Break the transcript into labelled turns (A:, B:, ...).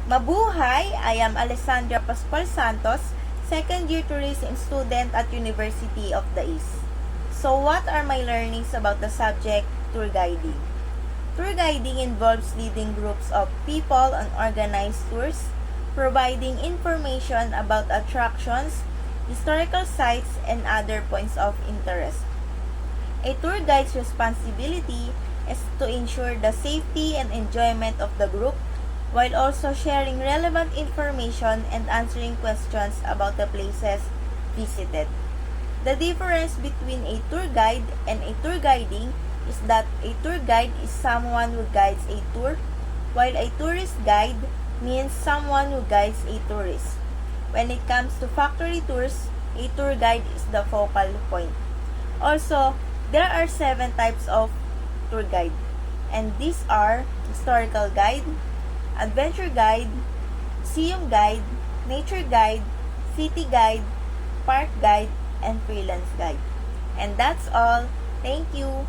A: Mabuhay! I am Alessandra Pascual Santos, second year tourism student at University of the East. So what are my learnings about the subject tour guiding? Tour guiding involves leading groups of people on organized tours, providing information about attractions, historical sites, and other points of interest. A tour guide's responsibility is to ensure the safety and enjoyment of the group while also sharing relevant information and answering questions about the places visited. The difference between a tour guide and a tour guiding is that a tour guide is someone who guides a tour, while a tourist guide means someone who guides a tourist. When it comes to factory tours, a tour guide is the focal point. Also, there are 7 types of tour guide, and these are historical guide, adventure guide, museum guide, nature guide, city guide, park guide, and freelance guide. And that's all. Thank you.